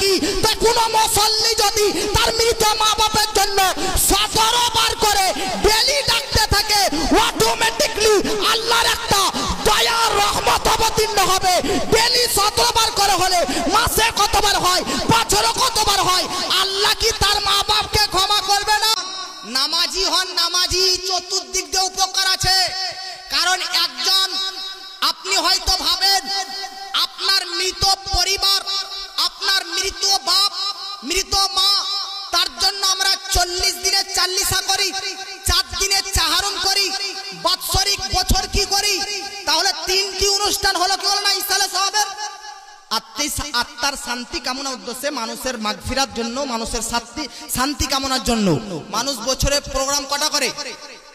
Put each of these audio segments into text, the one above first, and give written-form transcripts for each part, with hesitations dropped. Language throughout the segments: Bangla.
থাকি, তো কোনো মুসল্লি যদি তার মৃত মা বাপের জন্য 17 বার করে ডেলি ডাকতে থাকে, অটোমেটিকলি আল্লাহর একটা দয়ার রহমত অবতীর্ণ হবে। ডেলি 17 বার করে হলে মাসে কতবার হয়, বছরে কতবার হয়, আল্লাহ কি তার মা বাপকে ক্ষমা করবে না? নামাজি হন নামাজি, চতুর্দিক দিয়ে উপকার আছে। কারণ একজন, আপনি হয়তো ভাবেন আপনার মৃত পরিবার, আপনার মৃত বাপ, মৃত মা, তার জন্য আমরা 40 দিনে 40 করি, 4 দিনে চাহারুন করি, বাৎসরিক বছর কি করি, তাহলে 3টি অনুষ্ঠান হলো কি হলো না ইসালে সাহাবের? আত্মার শান্তি কামনার উদ্দেশ্যে, মানুষের মাগফিরাত জন্য, মানুষের শান্তি কামনার জন্য মানুষ বছরে প্রোগ্রাম কটা করে?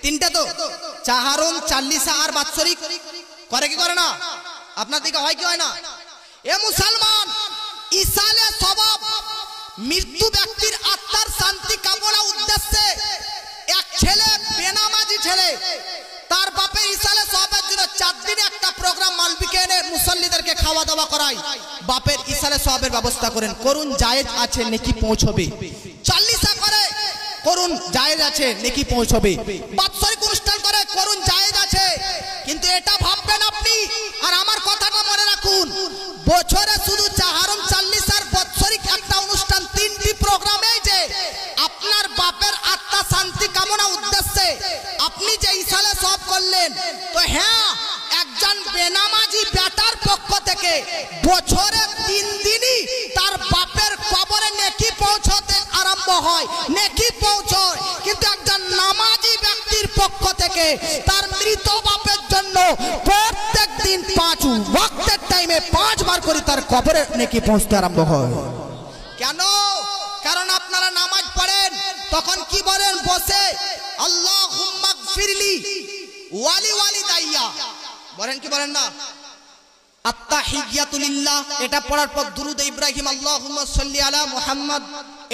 3টে তো, চাহারুন, 40 আর বাৎসরিক করে কি করে না? আপনার দিকে হয় কি হয় না? এ মুসলমান, ইসালে সওয়াব মৃত্যু ব্যক্তির আত্মার শান্তি কামনা উদ্দেশ্যে এক ছেলে, বেনামাজি ছেলে, তার বাপের ইসালে সওয়াবের জন্য 4 দিনে একটা প্রোগ্রাম মালবিকে এনে মুসল্লিদেরকে খাওয়া দাওয়া করায়। বাপের ইসালে সওয়াবের ব্যবস্থা করেন, করুন, জায়েজ আছে, নেকি পৌঁছবে। 40 করে করুন, জায়েজ আছে, নেকি পৌঁছবে। বাৎসরিক অনুষ্ঠান করে করুন, জায়েজ আছে। কিন্তু এটা ভাববেন আপনি, আর আমার কথাটা মনে রাখুন, বছরে শুধু চাহারুন, 40 আর বাৎসরিক একটা অনুষ্ঠান, 3টি প্রোগ্রামে যে আপনার বাপের আত্মা শান্তি কামনা উদ্দেশ্যে আপনি যে ইসালে সওয়াব করলেন, তো হ্যাঁ, একজন বেনামাজি বেটার পক্ষ থেকে বছরে 3 দিনই তার বাপের কবরে নেকি পৌঁছতে আরম্ভ হয়, নেকি পৌঁছয়। কিন্তু একজন নামাজি ব্যক্তির পক্ষ থেকে তার মৃত বাপের জন্য প্রত্যেক দিন 5 ওয়াক্তের টাইমে 5 বার করে তার কবরে নেকি পৌঁছতে আরম্ভ হয়। কেন? কারণ আপনারা নামাজ পড়েন, তখন কি বলেন বসে? আল্লাহুম্মা গফিরলি ওয়ালি ওয়ালিদাইয়া বলেন কি বলেন না? আত্তাহিয়াতু লিল্লাহ, এটা পড়ার পর দুরুদ ইব্রাহিম আল্লাহুম্মা সাল্লি আলা মুহাম্মদ,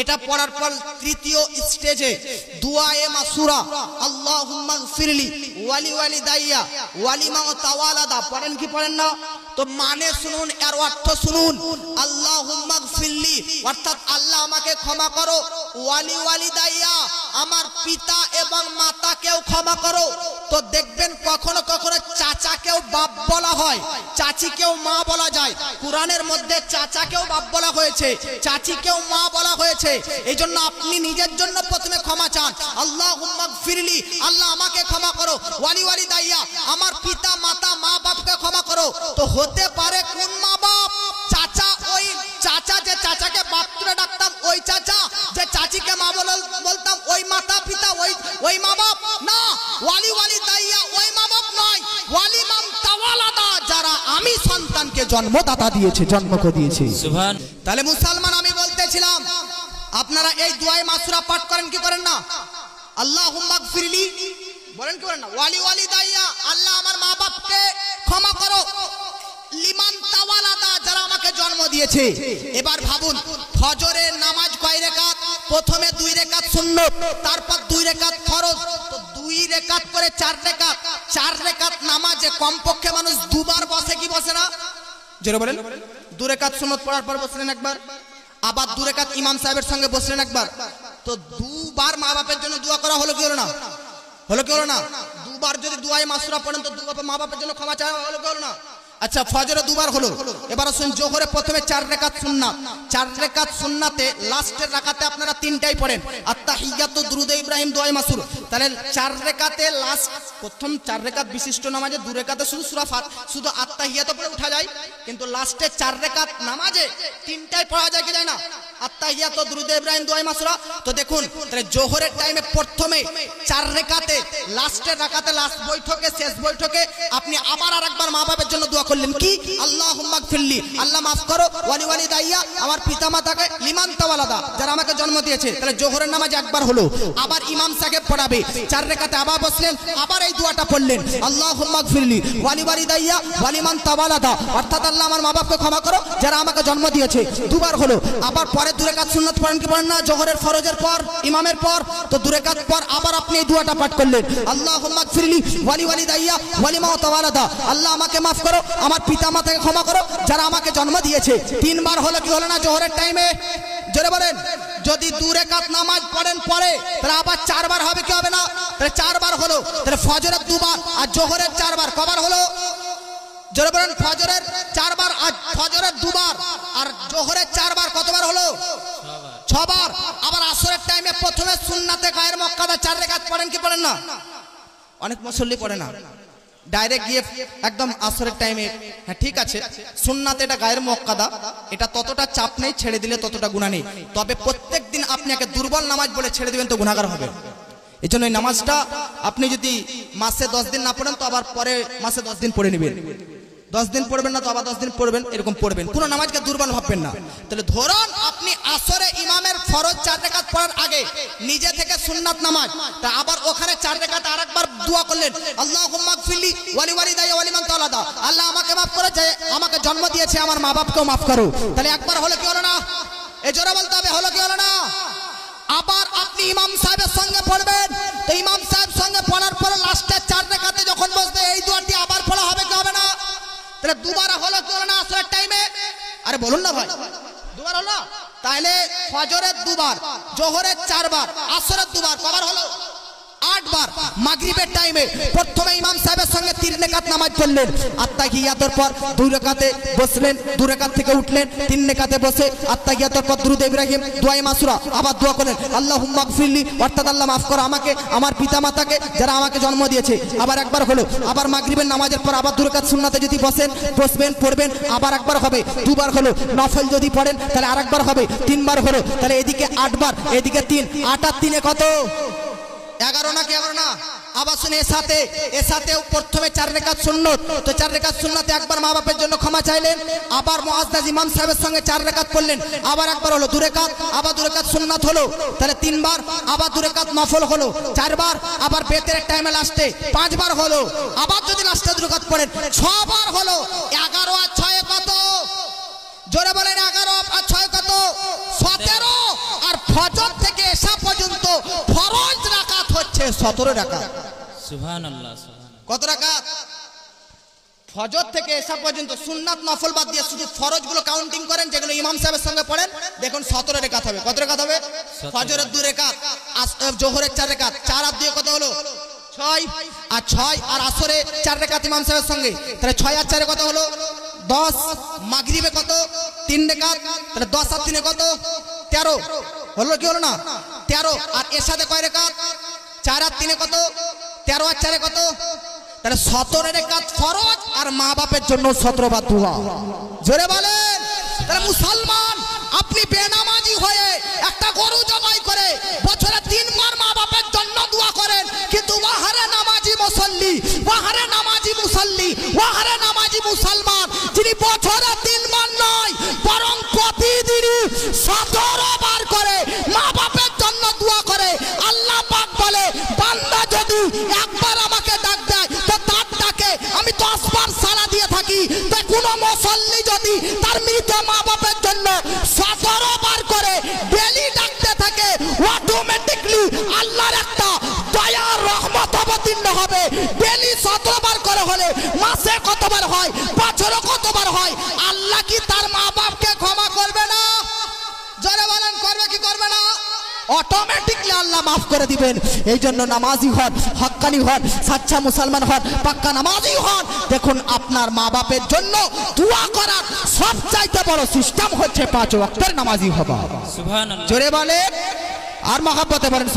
এটা পড়ার পর তৃতীয় স্টেজে দুআয়ে মাসুরা আল্লাহুম্মা গফিরলি ওয়ালি ওয়ালিদাইয়া ওয়ালিমা তাওয়ালাদা পড়েন কি পড়েন না? তো মানে শুনুন, এর অর্থ শুনুন। আল্লাহুম্মা গফিরলি অর্থাৎ আল্লাহ আমাকে ক্ষমা করো, ওয়ালি ওয়ালিদাইয়া আমার পিতা এবং মাতাকেও ক্ষমা করো। তো দেখবেন কখনো কখনো চাচাকেও বাপ বলা হয়, চাচিকেও মা বলা যায়। কুরআনের মধ্যে চাচাকেও বাপ বলা হয়েছে, চাচিকেও মা বলা হয়েছে। এই জন্য আপনি নিজের জন্য প্রথমে ক্ষমা চান, আল্লাহুম্মা গফিরলি, আল্লাহ আমাকে ক্ষমা করো, ওয়ালি ওয়ালিদাইয়া আমার পিতা মাতা মা বাপকে ক্ষমা করো। তো হতে পারে কোন মা বাপ? চাচা, ওই চাচা যে চাচাকে বাপ তুলে ডাকতাম ওই চাচা, যে চাচিকে মা বলতাম ওই মাতা পিতা, ওই মা বাপ না। ওয়ালি ওয়ালিদাইয়া ওই মা বাপ নয়, ওয়ালি মান তাওয়ালাদা যারা আমি সন্তানকে জন্মদাতা দিয়েছে, জন্মকে দিয়েছে। সুবহান। তাহলে মুসলমান, আমি বলতেছিলাম আপনারা এই দুআয়ে মাসুরা পাঠ করেন কি করেন না? আল্লাহুম্মা গফিরলি বলেন কি বলেন না? ওয়ালি ওয়ালিদাইয়া আল্লাহ আমার মা বাপকে ক্ষমা করো, লিমান তাওয়ালাদা যারা আমাকে জন্ম দিয়েছে। এবার ভাবুন, ফজরের নামাজ কয় রাকাত? প্রথমে 2 রাকাত সুন্নত, তারপর 2 রাকাত ফরজ। তো 2 রাকাত করে 4 রাকাত, 4 রাকাত নামাজে কমপক্ষে মানুষ 2 বার বসে কি বসে না? জোরে বলেন। 2 রাকাত সুন্নত পড়ার পর বসলেন একবার, আবার 2 রাকাত ইমাম সাহেবের সঙ্গে বসলেন একবার। তো 2 বার মা বাপের জন্য দোয়া করা হলো কি হলো না? হলো কি হলো না? 2 বার যদি দুআয়ে মাসুরা পড়েন তো 2 বার মা বাপের জন্য ক্ষমা চাওয়া হলো কি হলো না? আচ্ছা, ফজরে 2 বার হলো। এবার আসুন জোহরে প্রথমে 4 রাকাত সুন্নাত, 4 রাকাত সুন্নাতে লাস্টের রাকাতে আপনারা 3টাই পড়েন, আত্তাহিয়াতু, দুরুদ ইব্রাহিম, দুআয়ে মাসুর। তাহলে 4 রাকাতে লাস্ট প্রথম 4 রাকাত বিশিষ্ট নামাজে 2 রাকাতে শুধু সূরা ফাত, শুধু আত্তাহিয়াতু পড়ে উঠা যায়। কিন্তু লাস্টে 4 রাকাত নামাজে 3টাই পড়া যায় কি যায় না? আত্তাহিয়াতু, দুরুদ ইব্রাহিম, দুআয়ে মাসুরা। তো দেখুন, তাহলে জোহরের টাইমে প্রথমে 4 রাকাতে লাস্টের রাকাতে লাস্ট বৈঠকে শেষ বৈঠকে আপনি আবার আরেকবার মা বাবার জন্য দোয়া করলেন কি? আল্লাহুম্মা গফিরলি, আল্লাহ মাফ করো, ওয়ালি ওয়ালিদাইয়া আমার পিতা মাতাকে, লিমান তাওয়ালাদা যারা আমাকে জন্ম দিয়েছে। তাহলে জোহরের নামাজ একবার হলো, আবার ইমাম সাহেব পড়াবে 4 রাকাতে, আবার বসলেন, আবার এই দোয়াটা পড়লেন, আল্লাহুম্মা গফিরলি ওয়ালি ওয়ালিদাইয়া ওয়ালিমান তাওয়ালাদা, অর্থাৎ আল্লাহ আমার মা বাপকে ক্ষমা করো যারা আমাকে জন্ম দিয়েছে। 2 বার হলো। আবার পরে তারপরে 2 রাকাত সুন্নাত পড়েন কি পড়েন না জোহরের ফরজের পর ইমামের পর তো 2 রাকাত পর আবার আপনি এই দোয়াটা পাঠ করলেন আল্লাহুম্মা গফিরলি ওয়ালি ওয়ালিদাইয়া ওয়ালি মা তাওয়ালাদা আল্লাহ আমাকে maaf করো আমার পিতামাতাকে ক্ষমা করো যারা আমাকে জন্ম দিয়েছে 3 বার হলো কি হলো না জোহরের টাইমে জোরে বলেন যদি 2 রাকাত নামাজ পড়েন পরে তাহলে আবার 4 বার হবে কি হবে না তাহলে 4 বার হলো তাহলে ফজরের 2 বার আর জোহরের 4 বার কবার হলো জোরে বলেন ফজরের 4 বার আর ফজরের 2 বার আর জোহরের 4 বার কতবার হলো 6 বার আবার আসরের টাইমে প্রথমে সুন্নাতে গায়ের মুক্কাদা 4 রাকাত পড়েন কি পড়েন না অনেক মুসল্লি পড়ে না ডাইরেক্ট গিয়ে একদম আসরের টাইমে হ্যাঁ ঠিক আছে সুন্নাতে এটা গায়ের মুক্কাদা এটা ততটা চাপ নেই ছেড়ে দিলে ততটা গুনাহ নেই তবে প্রত্যেকদিন আপনি একে দুর্বল নামাজ বলে ছেড়ে দিবেন তো গুনাহগার হবে এজন্য এই নামাজটা আপনি যদি মাসে 10 দিন না পড়েন তো আবার পরে মাসে 10 দিন পড়ে নেবেন 10 দিন পড়বেন না তো আবার 10 দিন পড়বেন এরকম পড়বেন কোনো নামাজকে দুর্বল ভাববেন না তাহলে ধরুন আপনি আসরে ইমামের ফরজ 4 রাকাত পড়ার আগে নিজে থেকে সুন্নাত নামাজ তা আবার ওখানে 4 রাকাত আরেকবার দোয়া করলেন আল্লাহুম্মা গফিরলি ওয়ালি ওয়ালিদাইয়া ওয়ালি মান তাওয়ালাদা আল্লাহ আমাকে maaf করো যে আমাকে জন্ম দিয়েছে আমার মা বাপকেও maaf করো তাহলে একবার হলো কি হলো না এই জোরে বলতে হবে হলো কি হলো না আবার আপনি ইমাম সাহেবের সঙ্গে পড়বেন তো ইমাম সাহেব সঙ্গে পড়ার পরে লাস্টে 4 রাকাতে যখন বসবে এই দোয়াটি আবার পড়া হবে কি হবে না তাহলে দুবার হলো কি হলো না আসরের টাইমে আরে বলুন না ভাই দুবার হলো তাহলে ফজরের 2 বার জোহরের 4 বার আসরের 2 বার কবার হলো 8 বার মাগরিবের টাইমে প্রথমে ইমাম সাহেবের সঙ্গে 3 রাকাত নামাজ পড়লেন আত্তাহিয়াতের পর 2 রাকাতে বসলেন 2 রাকাত থেকে উঠলেন 3 রাকাতে বসে আত্তাহিয়াতের পর দুরূদ ইব্রাহিম দোয়া মাসুরা আবার দোয়া করলেন আল্লাহুম্মা গফিরলি অর্থাৎ আল্লাহ maaf করো আমাকে আমার পিতামাতাকে যারা আমাকে জন্ম দিয়েছে আবার একবার হলো আবার মাগরিবের নামাজের পর আবার 2 রাকাত সুন্নাতে যদি বসবেন পড়বেন আবার একবার হবে 2 বার হলো নফল যদি পড়েন তাহলে আরেকবার হবে 3 বার হলো তাহলে এদিকে 8 বার এদিকে 3 8 আর 3 কত 11 না কি 11 না আবার শুনে এর সাথে প্রথমে 4 রাকাত সুন্নাত তো 4 রাকাত সুন্নাতে একবার মা বাপের জন্য ক্ষমা চাইলেন আবার মুআজ্জাজ ইমাম সাহেবের সঙ্গে 4 রাকাত পড়লেন আবার একবার হলো 2 রাকাত আবার 2 রাকাত সুন্নাত হলো তাহলে 3 বার আবার 2 রাকাত নফল হলো 4 বার আবার বেতের টাইমে লাস্টে 5 বার হলো আবার যদি লাস্টে 2 রাকাত পড়েন 6 বার হলো 11 আর 6 কত জোরে বলেন 11 আর 6 কত 17 আর ফজর থেকে এশা পর্যন্ত ফরজ রাকাত হচ্ছে 17 রাকাত সুবহানাল্লাহ কত রাকাত ফজর থেকে এশা পর্যন্ত সুন্নাত নফল বাদ দিয়ে শুধু ফরজগুলো কাউন্টিং করেন যেগুলো ইমাম সাহেবের সঙ্গে পড়েন দেখুন 17 রাকাত হবে কত রাকাত হবে ফজরের 2 রাকাত জোহরের 4 রাকাত 4 আর 2 কত হলো 6 আর 6 আর আসরে 4 রাকাত ইমাম সাহেবের সঙ্গে তাহলে 6 আর 4 কত হলো 10 মাগরিবে কত 3 রাকাত তাহলে 10 আর 3 কত 13 হলো কি হলো না 13 আর এর সাথে কয় রাকাত 4 আর 3 কত 13 আর 4 কত তাহলে 17 রাকাত ফরজ আর মা বাপের জন্য 17 বার দোয়া জোরে বলেন তাহলে মুসলমান আপনি বেনামাজি হয়ে একটা গরু জবাই করে বছরে 3 বার মা বাপের জন্য দোয়া করেন কিন্তু ওয়াহারে নামাজি মুসল্লি ওয়াহারে নামাজি মুসল্লি ওয়াহারে নামাজি মুসলমান যিনি বছরে 3 বার নয় বরং প্রতিদিনই 17 বার করে মা বাপের জন্য দোয়া করে আল্লাহ পাক বলে বান্দা যদি একবার আমাকে ডাক দেয় তো তার ডাকে আমি 10 বার সাড়া দিয়ে থাকি তো কোনো মুসল্লি যদি তার মৃত মা বাপের জন্য 17 বার করে ডেইলি ডাকতে থাকে অটোমেটিক্যালি আল্লাহর একটা দয়ার রহমত অবতীর্ণ হবে ডেইলি 17 বার করে হলে মাসে কতবার হয় বছরে কতবার হয় আল্লাহ কি তার মা বাপকে ক্ষমা করবে না জোরে বলেন করবে কি করবে না অটোমেটিক্যালি আল্লাহ maaf করে দিবেন এই জন্য নামাজি হন হক্কানি হন সাচ্চা মুসলমান হন পাক্কা নামাজি হন দেখুন আপনার মা বাপের জন্য দোয়া করার সবচাইতে বড় সিস্টেম হচ্ছে 5 ওয়াক্তের নামাজি হওয়া সুবহানাল্লাহ জোরে বলেন আর মহব্বতে বলেন